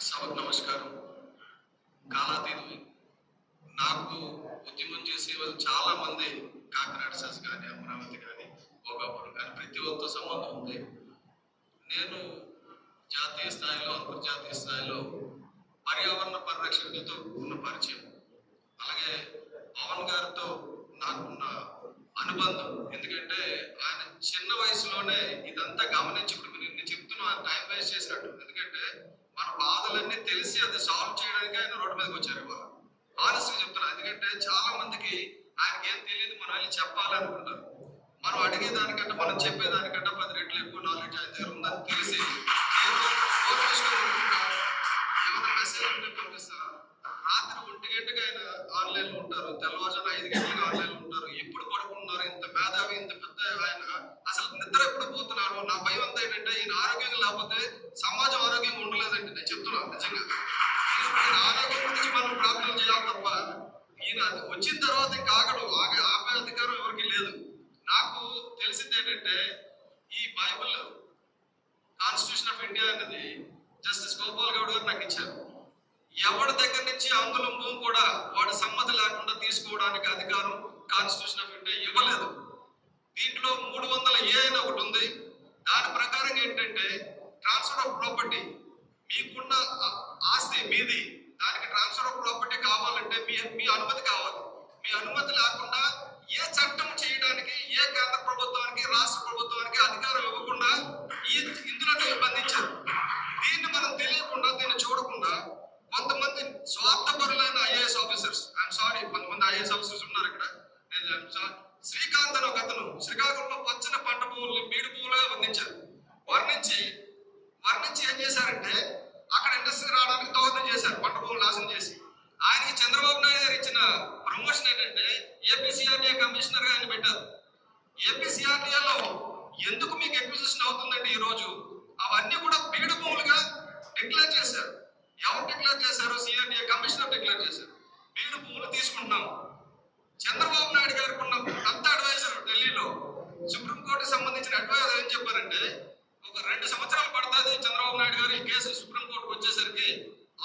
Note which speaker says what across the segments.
Speaker 1: సభకు నమస్కారం. కాలాతీతం. నాకు ఉద్యమం చేసే వాళ్ళు చాలా మంది కాకినాడ సెస్ కానీ, అమరావతి కానీ, భోగాపురం కానీ ప్రతి ఒక్కరితో సంబంధం ఉంది. నేను జాతీయ స్థాయిలో, అంతర్జాతీయ స్థాయిలో పర్యావరణ పరిరక్షకులతో ఉన్న పరిచయం, అలాగే పవన్ గారితో నాకున్న అనుబంధం. ఎందుకంటే ఆయన చిన్న వయసులోనే ఇదంతా గమనించి, ఇప్పుడు నేను చెప్తున్నా టైం వేస్ట్ చేసినట్టు. ఎందుకంటే మన బాధలన్నీ తెలిసి అది సాల్వ్ చేయడానికి ఆయన రోడ్డు మీదకి వచ్చారు. ఇవాళ ఆనెస్ట్గా చెప్తున్నా. ఎందుకంటే చాలా మందికి ఆయనకి ఏం తెలియదు, మనం వెళ్ళి చెప్పాలనుకుంటారు. మనం అడిగేదానికంటే మనం చెప్పేదానికంటే 10 రెట్లు ఎక్కువ నాలెడ్జ్ ఆయన దగ్గర ఉందని తెలిసి ఏమైనా మెసేజ్ ఉంటే పంపిస్తారా? రాత్రి 1 గంటకి ఆయన ఆన్లైన్లో ఉంటారు, తెల్లవారుజామున 5 గంటలకు ఆన్లైన్లో ఉంటారు. ఎప్పుడు పడుకుంటున్నారు? ఇంత మేధావి, ఇంత పెద్ద ఆయన అసలు నిద్ర ఎప్పుడు పోతున్నాడు? నా భయం అంతా ఏంటంటే ఈయన ఆరోగ్యంగా లేకపోతే సమాజం ఆరోగ్యంగా ఉండలేదండి. నేను చెప్తున్నాను నిజంగా. ఈయన ఆరోగ్యం గురించి మనం ప్రార్థనలు చేయాలి తప్ప ఈయన వచ్చిన తర్వాత ఇంకా ఆపే అధికారం ఎవరికి లేదు. నాకు తెలిసింది ఏంటంటే ఈ బైబిల్ కాన్స్టిట్యూషన్ ఆఫ్ ఇండియా అనేది జస్టిస్ గోపాల్ గౌడ్ గారు నాకు ఇచ్చారు. ఎవరి దగ్గర నుంచి అంగుళంబం కూడా వాడి సమ్మతి లేకుండా తీసుకోవడానికి అధికారం కాన్స్టిట్యూషన్ ఆఫ్ ఇండియా ఇవ్వలేదు. దీంట్లో 300A అని ఒకటి ఉంది. దాని ప్రకారం ఏంటంటే ట్రాన్స్ఫర్ ఆఫ్ ప్రాపర్టీ, మీకున్న ఆస్తి మీది, దానికి ట్రాన్స్ఫర్ ఆఫ్ ప్రాపర్టీ కావాలంటే మీ అనుమతి కావాలి. మీ అనుమతి లేకుండా ఏ చట్టం చేయడానికి ఏ కేంద్ర ప్రభుత్వానికి, రాష్ట్ర ప్రభుత్వానికి అధికారం ఇవ్వకుండా ఇందులో నిర్బంధించారు. దీన్ని మనం తెలియకుండా, దీన్ని చూడకుండా కొంతమంది స్వార్థపరులైన ఐఏఎస్ ఆఫీసర్స్, కొంతమంది ఐఏఎస్ ఆఫీసర్స్ ఉన్నారు ఇక్కడ. శ్రీకాంత్ అని ఒక అతను శ్రీకాకుళంలో పచ్చని పంట పువ్వుల్ని బీడు పువ్వులుగా వర్ణించి ఏం చేశారంటే అక్కడ ఇండస్ట్రీ రావడానికి దోహదం చేశారు, పంట పువ్వులు నాశనం చేసి. ఆయనకి చంద్రబాబు నాయుడు గారు ఇచ్చిన ప్రమోషన్ ఏంటంటే ఏపీసీఆర్డీఏ కమిషనర్ గా ఆయన పెట్టారు. ఏపీసీఆర్డీఏలో ఎందుకు మీకు ఎక్విజిషన్ అవుతుందండి ఈ రోజు? అవన్నీ కూడా బీడు భూములుగా డిక్లేర్ చేశారు. ఎవరు డిక్లేర్ చేశారు? సిఆర్డీఏ కమిషనర్ డిక్లేర్ చేశారు. బీడు భూములు తీసుకుంటున్నాం. చంద్రబాబు నాయుడు గారికి ఉన్న పెద్ద అడ్వైజర్ ఢిల్లీలో సుప్రీంకోర్టుకి సంబంధించిన అడ్వైజర్ ఏం చెప్పారంటే ఒక 2 సంవత్సరాలు పడుతుంది చంద్రబాబు నాయుడు గారు ఈ కేసు సుప్రీంకోర్టుకు వచ్చేసరికి.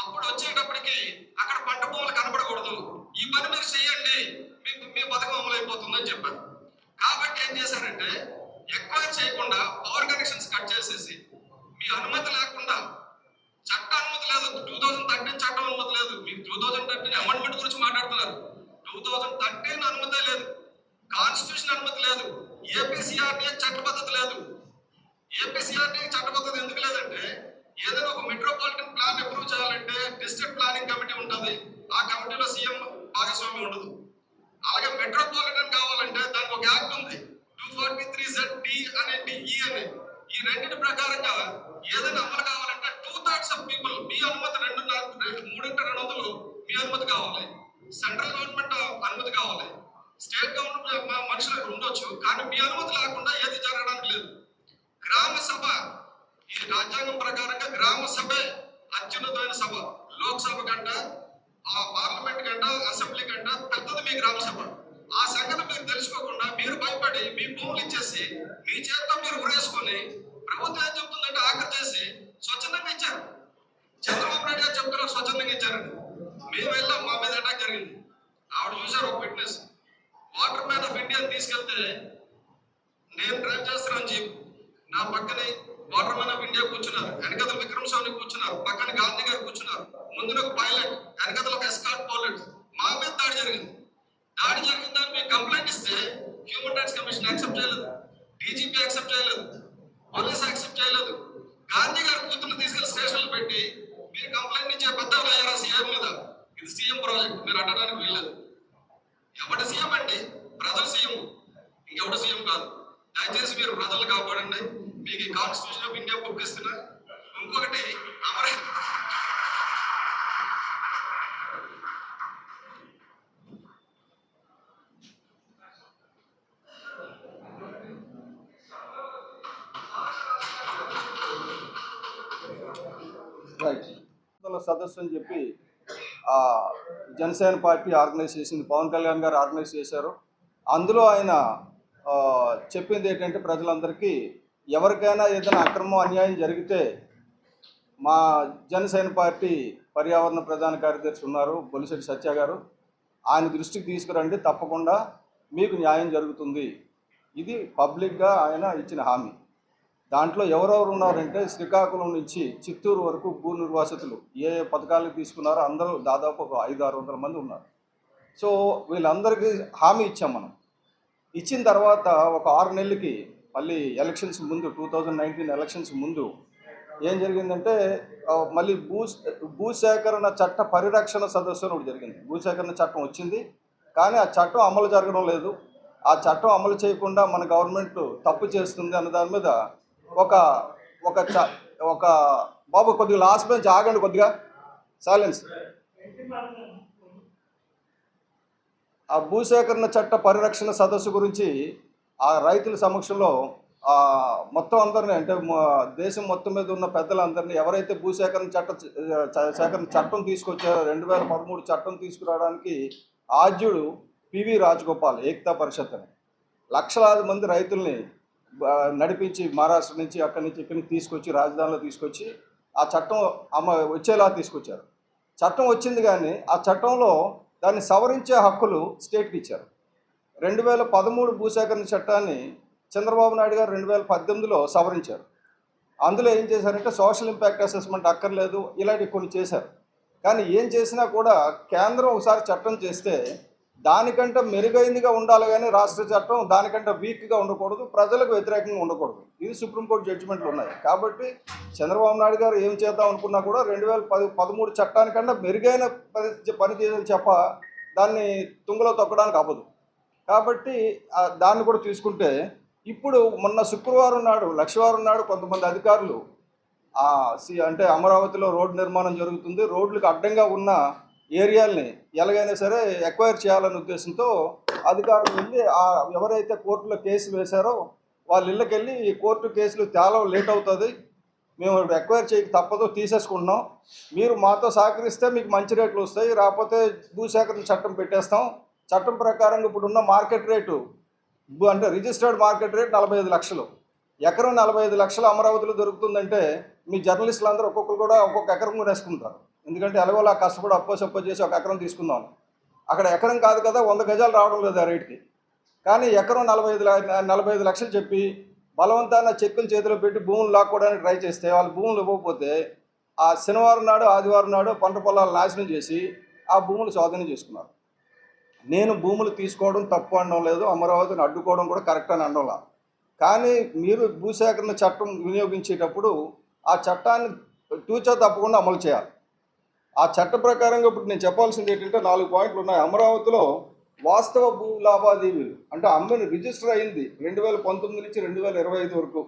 Speaker 1: అప్పుడు వచ్చేటప్పటికి అక్కడ పంట భూములు కనబడకూడదు, ఈ పని మీరు చేయండి, మీ పథకం అమలు అయిపోతుందని చెప్పారు. కాబట్టి ఏం చేశారంటే ఎక్వైర్ చేయకుండా పవర్ కనెక్షన్స్ కట్ చేసేసి, మీ అనుమతి లేకుండా, చట్ట అనుమతి లేదు, 2013 చట్టం అనుమతి లేదు, మీకు 2013 అమెండ్మెంట్ గురించి మాట్లాడుతున్నారు. 2013 అనుమతి లేదు, కాన్స్టిట్యూషన్ అనుమతి లేదు, ఏపీసీఆర్డీఏ చట్టబద్ధత లేదు. ఏపీసీఆర్డీఏ చట్టబద్ధత ఎందుకు లేదంటే ఏదైనా ఒక మెట్రోపాలిటన్ ప్లాన్ అప్రూవ్ చేయాలంటే డిస్ట్రిక్ట్ ప్లానింగ్ కమిటీ ఉంటుంది. ఆ కమిటీలో సీఎం భాగస్వామ్యం ఉండదు. అలాగే మెట్రోపాలిటన్ కావాలంటే దానికి ఒక యాక్ట్ ఉంది, 243ZD అనే DE అని. ఈ రెండింటి ప్రకారంగా ఏదైనా అమలు కావాలంటే 2/3 ఆఫ్ పీపుల్ మీ అనుమతి, 3/200 మీ అనుమతి కావాలి. సెంట్రల్ గవర్నమెంట్ అనుమతి కావాలి. స్టేట్ గవర్నమెంట్ మనుషులకు ఉండొచ్చు, కానీ మీ అనుమతి లేకుండా ఏది జరగడానికి లేదు. గ్రామ సభ, ఈ రాజ్యాంగం ప్రకారంగా గ్రామ సభే అత్యున్నతమైన సభ. లోక్సభ కంట, ఆ పార్లమెంట్ కంట, అసెంబ్లీ కంట పెద్దది మీ గ్రామ సభ. ఆ సంగతి మీరు తెలుసుకోకుండా మీరు భయపడి మీ భూములు ఇచ్చేసి మీ చేతితో మీరు ఉరేసుకొని ప్రభుత్వం ఏం చెప్తుందంటే ఆఖరి చేసి స్వచ్ఛందంగా ఇచ్చారు. చంద్రబాబు నాయుడు గారు చెప్తున్నారు స్వచ్ఛందంగా ఇచ్చారండి. మేము వెళ్ళాం, మా మీద అటాక్ జరిగింది. ఆవిడ చూశారు ఒక witness. Water man of India తీసుకెళ్తే నేను డ్రైవ్ చేస్తున్నాను జీప్, నా పక్కనే వాటర్ మ్యాన్ ఆఫ్ ఇండియా కూర్చున్నారు, వెనకతల విక్రమ్ స్వామి కూర్చున్నారు, పక్కన గాంధీ గారు కూర్చున్నారు, ముందున ఒక పైలట్, వెనకతల ఒక ఎస్కార్ట్ పైలట్. మా మీద దాడి జరిగింది. దాడి జరిగిందని మేము కంప్లైంట్ ఇస్తే హ్యూమన్ రైట్స్ కమిషన్ యాక్సెప్ట్ చేయలేదు, డీజీపీ యాక్సెప్ట్ చేయలేదు, పోలీస్ యాక్సెప్ట్ చేయలేదు. గాంధీ గారు కూతురు తీసుకెళ్లి స్టేషన్లో పెట్టి మీరు కంప్లైంట్ ఇచ్చే పెద్ద అయ్యారా సీఎం మీద, ఇది సీఎం ప్రాజెక్ట్, మీరు అడగడానికి వీల్లేదు. ఎవడు సీఎం అండి? ప్రజల సీఎం, ఇంకెవడు సీఎం కాదు. దయచేసి మీరు ప్రజలు కాపాడండి. మీకు ఈ కాన్స్టిట్యూషన్ ఆఫ్ ఇండియా బుక్ ఇస్తున్నా. ఇంకొకటి
Speaker 2: సదస్సు అని చెప్పి జనసేన పార్టీ ఆర్గనైజ్ చేసింది, పవన్ కళ్యాణ్ గారు ఆర్గనైజ్ చేశారు. అందులో ఆయన చెప్పింది ఏంటంటే ప్రజలందరికీ ఎవరికైనా ఏదైనా అక్రమం అన్యాయం జరిగితే మా జనసేన పార్టీ పర్యావరణ ప్రధాన కార్యదర్శి ఉన్నారు బొలిశెట్టి సత్య గారు, ఆయన దృష్టికి తీసుకురండి, తప్పకుండా మీకు న్యాయం జరుగుతుంది. ఇది పబ్లిక్గా ఆయన ఇచ్చిన హామీ. దాంట్లో ఎవరెవరు ఉన్నారంటే శ్రీకాకుళం నుంచి చిత్తూరు వరకు భూ నిర్వాసితులు ఏ పథకాలు తీసుకున్నారో అందరూ దాదాపు ఒక 500-600 మంది ఉన్నారు. సో వీళ్ళందరికీ హామీ ఇచ్చాం మనం. ఇచ్చిన తర్వాత ఒక 6 నెలలకి మళ్ళీ ఎలక్షన్స్ ముందు 2019 ఎలక్షన్స్ ముందు ఏం జరిగిందంటే మళ్ళీ భూసేకరణ చట్ట పరిరక్షణ సదస్సు అని ఒకటి జరిగింది. భూసేకరణ చట్టం వచ్చింది, కానీ ఆ చట్టం అమలు జరగడం లేదు. ఆ చట్టం అమలు చేయకుండా మన గవర్నమెంట్ తప్పు చేస్తుంది అన్న దాని మీద ఒక ఒక ఒక బాబు కొద్దిగా లాస్ట్ బెంచ్ ఆగండి, కొద్దిగా సైలెన్స్. ఆ భూసేకరణ చట్ట పరిరక్షణ సదస్సు గురించి ఆ రైతుల సమక్షంలో మొత్తం అందరినీ, అంటే దేశం మొత్తం మీద ఉన్న పెద్దలందరినీ, ఎవరైతే భూసేకరణ సేకరణ చట్టం తీసుకొచ్చారో 2013 చట్టం తీసుకురావడానికి ఆద్యుడు పివి రాజగోపాల్ ఏకతా పరిషత్ అని లక్షలాది మంది రైతుల్ని నడిపించి మహారాష్ట్ర నుంచి అక్కడి నుంచి ఇక్కడి నుంచి తీసుకొచ్చి రాజధానిలో తీసుకొచ్చి ఆ చట్టం వచ్చేలా తీసుకొచ్చారు. చట్టం వచ్చింది, కానీ ఆ చట్టంలో దాన్ని సవరించే హక్కులు స్టేట్కి ఇచ్చారు. 2013 భూసేకరణ చట్టాన్ని చంద్రబాబు నాయుడు గారు 2018లో సవరించారు. అందులో ఏం చేశారంటే సోషల్ ఇంపాక్ట్ అసెస్మెంట్ అక్కర్లేదు, ఇలాంటివి కొన్ని చేశారు. కానీ ఏం చేసినా కూడా కేంద్రం ఒకసారి చట్టం చేస్తే దానికంటే మెరుగైందిగా ఉండాలి, కానీ రాష్ట్ర చట్టం దానికంటే వీక్గా ఉండకూడదు, ప్రజలకు వ్యతిరేకంగా ఉండకూడదు. ఇది సుప్రీంకోర్టు జడ్జిమెంట్లు ఉన్నాయి. కాబట్టి చంద్రబాబు నాయుడు గారు ఏం చేద్దాం అనుకున్నా కూడా 2013 చట్టానికన్నా మెరుగైన పని చేయాలని చెప్ప దాన్ని తుంగలో తొక్కడానికి అవ్వదు. కాబట్టి దాన్ని కూడా తీసుకుంటే ఇప్పుడు మొన్న శుక్రవారం నాడు లక్షవారం నాడు కొంతమంది అధికారులు అంటే అమరావతిలో రోడ్డు నిర్మాణం జరుగుతుంది, రోడ్లకు అడ్డంగా ఉన్న ఏరియాల్ని ఎలాగైనా సరే ఎక్వైర్ చేయాలనే ఉద్దేశంతో అధికారులు వెళ్ళి ఎవరైతే కోర్టులో కేసు వేశారో వాళ్ళ ఇళ్ళకి వెళ్ళి ఈ కోర్టు కేసులు చాలా లేట్ అవుతుంది, మేము ఎక్వైర్ చేయక తప్పదు, తీసేసుకుంటున్నాం, మీరు మాతో సహకరిస్తే మీకు మంచి రేట్లు వస్తాయి, రాకపోతే భూసేకరణ చట్టం పెట్టేస్తాం. చట్టం ప్రకారం ఇప్పుడున్న మార్కెట్ రేటు అంటే రిజిస్టర్డ్ మార్కెట్ రేట్ 45 లక్షలు, ఎకరం 45 లక్షలు అమరావతిలో దొరుకుతుందంటే మీ జర్నలిస్టులు అందరూ ఒక్కొక్కరు కూడా ఒక్కొక్క ఎకరం కొనేసుకుంటారు. ఎందుకంటే ఎలాగోలా కష్టపడి అప్పో చేసి ఒక ఎకరం తీసుకుందాం. అక్కడ ఎకరం కాదు కదా, 100 గజాలు రావడం లేదు ఆ రేటుకి. కానీ ఎకరం 45 లక్షలు చెప్పి బలవంతాన చెక్కులు చేతిలో పెట్టి భూములు లాక్కోవడానికి ట్రై చేస్తే వాళ్ళు భూములు ఇవ్వకపోతే ఆ శనివారం నాడు ఆదివారం నాడు పంట పొలాలు నాశనం చేసి ఆ భూములు స్వాధీనం చేసుకున్నారు. నేను భూములు తీసుకోవడం తప్పు అనడం లేదు, అమరావతిని అడ్డుకోవడం కూడా కరెక్ట్ అని అనడంలా. కానీ మీరు భూసేకరణ చట్టం వినియోగించేటప్పుడు ఆ చట్టాన్ని తూచా తప్పకుండా అమలు చేయాలి. ఆ చట్ట ప్రకారంగా ఇప్పుడు నేను చెప్పాల్సింది ఏంటంటే 4 పాయింట్లు ఉన్నాయి. అమరావతిలో వాస్తవ భూ లావాదేవీలు అంటే అమ్మని రిజిస్టర్ అయింది 2019 నుంచి 2025 వరకు.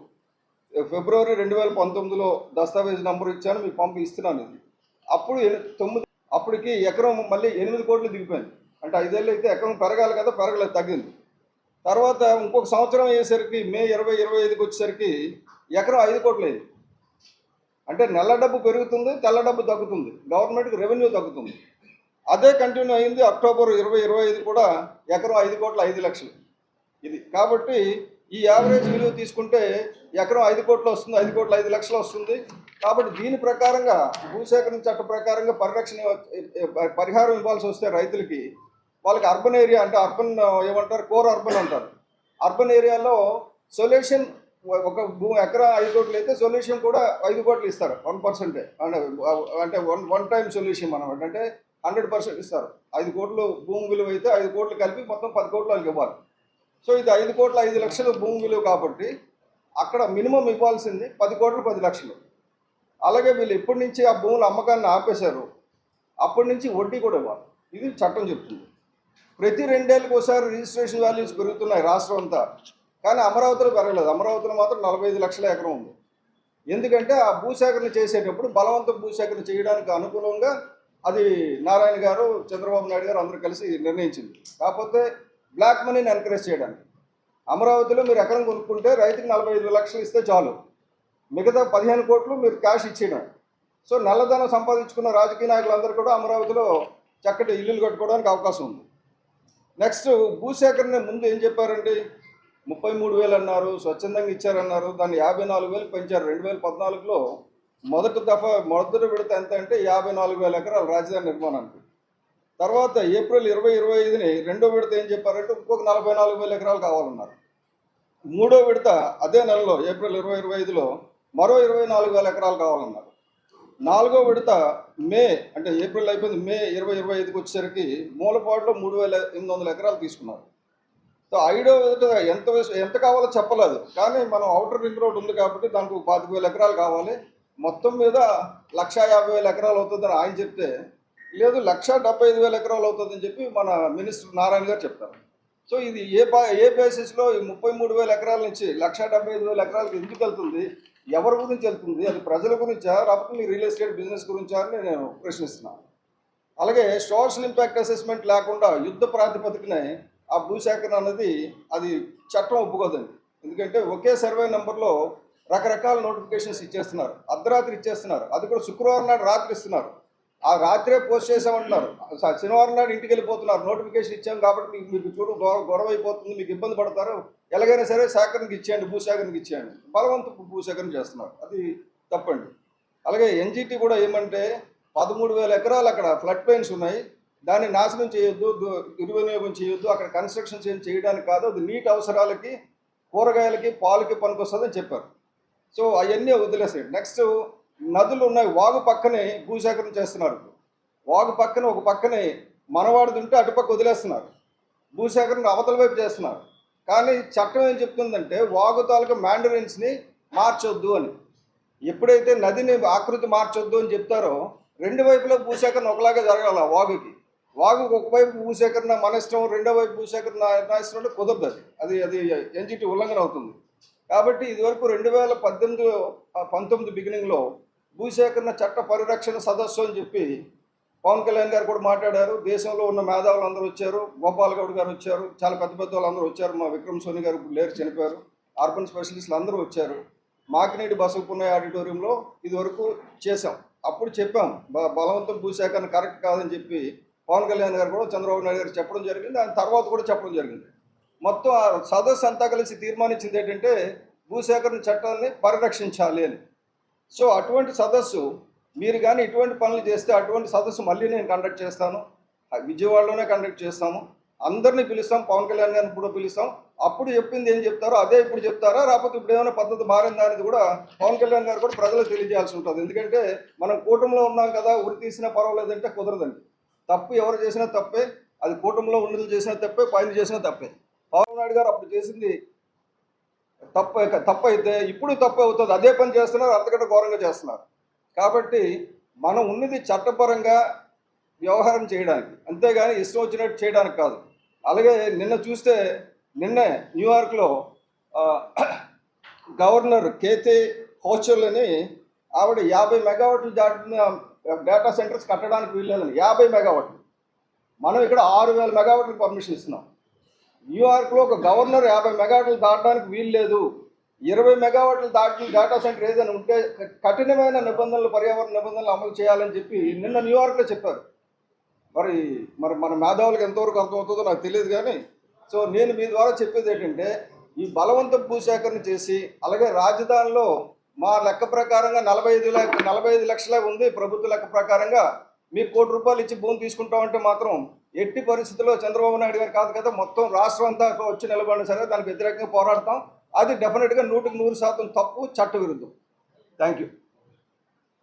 Speaker 2: ఫిబ్రవరి 2019లో దస్తావేజ్ నెంబర్ ఇచ్చాను, మీకు ఇస్తున్నాను. ఇది అప్పటికి ఎకరం మళ్ళీ 8 కోట్లు దిగిపోయింది. అంటే 5 ఏళ్ళు అయితే ఎకరం పెరగాలి కదా, పెరగలేదు, తగ్గింది. తర్వాత ఇంకొక సంవత్సరం అయ్యేసరికి మే 2025కి వచ్చేసరికి ఎకరం 5 కోట్లు అయింది. అంటే నల్ల డబ్బు పెరుగుతుంది, తెల్ల డబ్బు తగ్గుతుంది, గవర్నమెంట్కి రెవెన్యూ తగ్గుతుంది. అదే కంటిన్యూ అయింది అక్టోబర్ 2025 కూడా ఎకరం 5 కోట్ల 5 లక్షలు ఇది. కాబట్టి ఈ యావరేజ్ విలువ తీసుకుంటే ఎకరం 5 కోట్లు వస్తుంది, 5 కోట్ల 5 లక్షలు వస్తుంది. కాబట్టి దీని ప్రకారంగా భూసేకరణ చట్ట ప్రకారంగా పరిహారం ఇవ్వాల్సి వస్తే రైతులకి, వాళ్ళకి అర్బన్ ఏరియా అంటే అర్బన్ ఏమంటారు, కోర్ అర్బన్ అంటారు. అర్బన్ ఏరియాలో సొల్యూషన్ ఒక ఎకరా 5 కోట్లు అయితే సొల్యూషన్ కూడా 5 కోట్లు ఇస్తారు, 1%. అంటే వన్ టైం సొల్యూషన్ అనమాట. అంటే 100% ఇస్తారు. 5 కోట్లు భూమి విలువ అయితే 5 కోట్లు కలిపి మొత్తం 10 కోట్లు వాళ్ళకి ఇవ్వాలి. సో ఇది 5 కోట్ల 5 లక్షలు భూమి విలువ కాబట్టి అక్కడ మినిమం ఇవ్వాల్సింది 10 కోట్లు 10 లక్షలు. అలాగే వీళ్ళు ఎప్పటి నుంచి ఆ భూముల అమ్మకాన్ని ఆపేశారు అప్పటి నుంచి వడ్డీ కూడా ఇవ్వాలి. ఇది చట్టం చెప్తుంది. ప్రతి 2 ఏళ్ళకి ఒకసారి రిజిస్ట్రేషన్ వాల్యూస్ పెరుగుతున్నాయి రాష్ట్రం అంతా, కానీ అమరావతిలో పెరగలేదు. అమరావతిలో మాత్రం 45 లక్షల ఎకరం ఉంది. ఎందుకంటే ఆ భూసేకరణ చేసేటప్పుడు బలవంత భూసేకరణ చేయడానికి అనుకూలంగా అది నారాయణ గారు, చంద్రబాబు నాయుడు గారు అందరూ కలిసి నిర్ణయించింది. కాకపోతే బ్లాక్ మనీని ఎంకరేజ్ చేయడానికి అమరావతిలో మీరు ఎకరం కొనుక్కుంటే రైతుకి 45 లక్షలు ఇస్తే చాలు, మిగతా 15 కోట్లు మీరు క్యాష్ ఇచ్చేయడం. సో నల్లధనం సంపాదించుకున్న రాజకీయ నాయకులందరూ కూడా అమరావతిలో చక్కటి ఇల్లులు కట్టుకోవడానికి అవకాశం ఉంది. నెక్స్ట్ భూసేకరణ ముందు ఏం చెప్పారండి, 33,000 అన్నారు, స్వచ్ఛందంగా ఇచ్చారన్నారు, దాన్ని 54,000 పెంచారు. 2014లో మొదటి విడత ఎంత అంటే 54,000 ఎకరాలు రాజధాని నిర్మాణానికి. తర్వాత ఏప్రిల్ 2025ని రెండో విడత ఏం చెప్పారంటే ఇంకొక 44,000 ఎకరాలు కావాలన్నారు. మూడో విడత అదే నెలలో ఏప్రిల్ 2025లో మరో 24,000 ఎకరాలు కావాలన్నారు. నాలుగో విడత మే అంటే ఏప్రిల్ అయిపోయింది, మే 2025కి వచ్చేసరికి మూలపాడులో 3,800 ఎకరాలు తీసుకున్నారు. సో ఐదో విడత ఎంత కావాలో చెప్పలేదు, కానీ మనం అవుటర్ రింగ్ రోడ్ ఉంది కాబట్టి దానికి 25,000 ఎకరాలు కావాలి, మొత్తం మీద 150,000 ఎకరాలు అవుతుందని ఆయన చెప్తే, లేదు 175,000 ఎకరాలు అవుతుందని చెప్పి మన మినిస్టర్ నారాయణ గారు చెప్తారు. సో ఇది ఏ బేసిస్లో ఈ 33,000 ఎకరాల నుంచి 175,000 ఎకరాలకు ఎందుకు వెళ్తుంది, ఎవరి గురించి వెళ్తుంది, అది ప్రజల గురించా లేకపోతే మీ రియల్ ఎస్టేట్ బిజినెస్ గురించా అని నేను ప్రశ్నిస్తున్నాను. అలాగే సోషల్ ఇంపాక్ట్ అసెస్మెంట్ లేకుండా యుద్ధ ప్రాతిపదికనే ఆ భూసేకరణ అన్నది అది చట్టం ఒప్పుకోదండి. ఎందుకంటే ఒకే సర్వే నెంబర్లో రకరకాల నోటిఫికేషన్స్ ఇచ్చేస్తున్నారు, అర్ధరాత్రి ఇచ్చేస్తున్నారు, అది కూడా శుక్రవారం నాడు రాత్రి ఇస్తున్నారు, ఆ రాత్రే పోస్ట్ చేసామంటున్నారు, శనివారం నాడు ఇంటికి వెళ్ళిపోతున్నారు, నోటిఫికేషన్ ఇచ్చాం కాబట్టి మీకు చూడు గొడవ అయిపోతుంది, మీకు ఇబ్బంది పడతారు, ఎలాగైనా సరే సేకరణకి ఇచ్చేయండి, భూసేకరణకి ఇచ్చేయండి, బలవంతపు భూసేకరణ చేస్తున్నారు, అది తప్పండి. అలాగే ఎన్జిటి కూడా ఏమంటే 13,000 ఎకరాలు అక్కడ ఫ్లడ్ ప్లైన్స్ ఉన్నాయి, దాన్ని నాశనం చేయొద్దు, దుర్వినియోగం చేయొద్దు, అక్కడ కన్స్ట్రక్షన్స్ ఏం చేయడానికి కాదు, అది నీటి అవసరాలకి కూరగాయలకి పాలకి పనికొస్తుందని చెప్పారు. సో అవన్నీ వదిలేసాడు. నెక్స్ట్ నదులు ఉన్నాయి, వాగు పక్కనే భూసేకరణ చేస్తున్నారు. వాగు పక్కన ఒక పక్కనే మనవాడిది ఉంటే అటుపక్క వదిలేస్తున్నారు, భూసేకరణ అవతల వైపు చేస్తున్నారు. కానీ చట్టం ఏం చెప్తుందంటే వాగు తాలూకా మ్యాండరెన్స్ని మార్చొద్దు అని. ఎప్పుడైతే నదిని ఆకృతి మార్చొద్దు అని చెప్తారో రెండు వైపులో భూసేకరణ ఒకలాగా జరగాల. వాగుకు ఒకవైపు భూసేకరణ మన ఇష్టం, రెండో వైపు భూసేకరణ నా ఇష్టం అంటే కుదరదు, అది అది ఎన్జిటి ఉల్లంఘన అవుతుంది. కాబట్టి ఇదివరకు 2018-19 బిగినింగ్లో భూసేకరణ చట్ట పరిరక్షణ సదస్సు అని చెప్పి పవన్ కళ్యాణ్ గారు కూడా మాట్లాడారు. దేశంలో ఉన్న మేధావులు అందరూ వచ్చారు, గోపాల్ గౌడ్ గారు వచ్చారు, చాలా పెద్ద పెద్ద వాళ్ళు అందరూ వచ్చారు, మా విక్రమ్ సోని గారు లేరు, చనిపోయారు, అర్బన్ స్పెషలిస్టులు అందరూ వచ్చారు. మాకినేడి బసవపున్నయ్య ఆడిటోరియంలో ఇదివరకు చేసాం. అప్పుడు చెప్పాం బలవంతం భూసేకరణ కరెక్ట్ కాదని చెప్పి పవన్ కళ్యాణ్ గారు కూడా చంద్రబాబు నాయుడు గారు చెప్పడం జరిగింది, దాని తర్వాత కూడా చెప్పడం జరిగింది. మొత్తం ఆ సదస్సు అంతా కలిసి తీర్మానించింది ఏంటంటే భూసేకరణ చట్టాన్ని పరిరక్షించాలి అని. సో అటువంటి సదస్సు మీరు కానీ ఇటువంటి పనులు చేస్తే అటువంటి సదస్సు మళ్ళీ నేను కండక్ట్ చేస్తాను, విజయవాడలోనే కండక్ట్ చేస్తాము, అందరినీ పిలుస్తాం, పవన్ కళ్యాణ్ గారిని కూడా పిలుస్తాం. అప్పుడు చెప్పింది ఏం చెప్తారో అదే ఇప్పుడు చెప్తారా, రాకపోతే ఇప్పుడు ఏమైనా పద్ధతి మారిందా అనేది కూడా పవన్ కళ్యాణ్ గారు కూడా ప్రజలకు తెలియజేయాల్సి ఉంటుంది. ఎందుకంటే మనం కూటమిలో ఉన్నాం కదా, ఉరి తీసినా పర్వాలేదంటే కుదరదండి. తప్పు ఎవరు చేసినా తప్పే, అది కూటమిలో ఉన్నది చేసినా తప్పే, పైన చేసినా తప్పే. పవన్ నాయుడు గారు అప్పుడు చేసింది తప్పు అయితే ఇప్పుడు తప్పు అవుతుంది, అదే పని చేస్తున్నారు, అంతకంటే ఘోరంగా చేస్తున్నారు. కాబట్టి మనం ఉన్నది చట్టపరంగా వ్యవహారం చేయడానికి, అంతేగాని ఇష్టం వచ్చినట్టు చేయడానికి కాదు. అలాగే నిన్నే న్యూయార్క్లో గవర్నర్ కేతే హోచల్ అని ఆవిడ 50 మెగావాట్లు దాటిన డేటా సెంటర్స్ కట్టడానికి వీల్లేదని, 50 మెగావాట్లు. మనం ఇక్కడ 6,000 మెగావాట్లకు పర్మిషన్ ఇస్తున్నాం. న్యూయార్క్లో ఒక గవర్నర్ 50 మెగావాట్లు దాటడానికి వీల్లేదు, 20 మెగావాట్లు దాటిన డేటా సెంటర్ ఏదైనా ఉంటే కఠినమైన నిబంధనలు, పర్యావరణ నిబంధనలు అమలు చేయాలని చెప్పి నిన్న న్యూయార్క్లో చెప్పారు. మరి మన మేధావులకు ఎంతవరకు అర్థమవుతుందో నాకు తెలియదు. కానీ సో నేను మీ ద్వారా చెప్పేది ఏంటంటే ఈ బలవంత భూసేకరణ చేసి, అలాగే రాజధానిలో మా లెక్క ప్రకారంగా 45 లక్షలే ఉంది, ప్రభుత్వ లెక్క ప్రకారంగా మీకు ₹1,00,00,000 ఇచ్చి భూమి తీసుకుంటామంటే మాత్రం ఎట్టి పరిస్థితుల్లో చంద్రబాబు నాయుడు గారు కాదు కదా, మొత్తం రాష్ట్రం అంతా వచ్చి నిలబడిన సరే దానికి వ్యతిరేకంగా పోరాడతాం. అది డెఫినెట్గా 100% తప్పు, చట్ట విరుద్ధం. Thank you.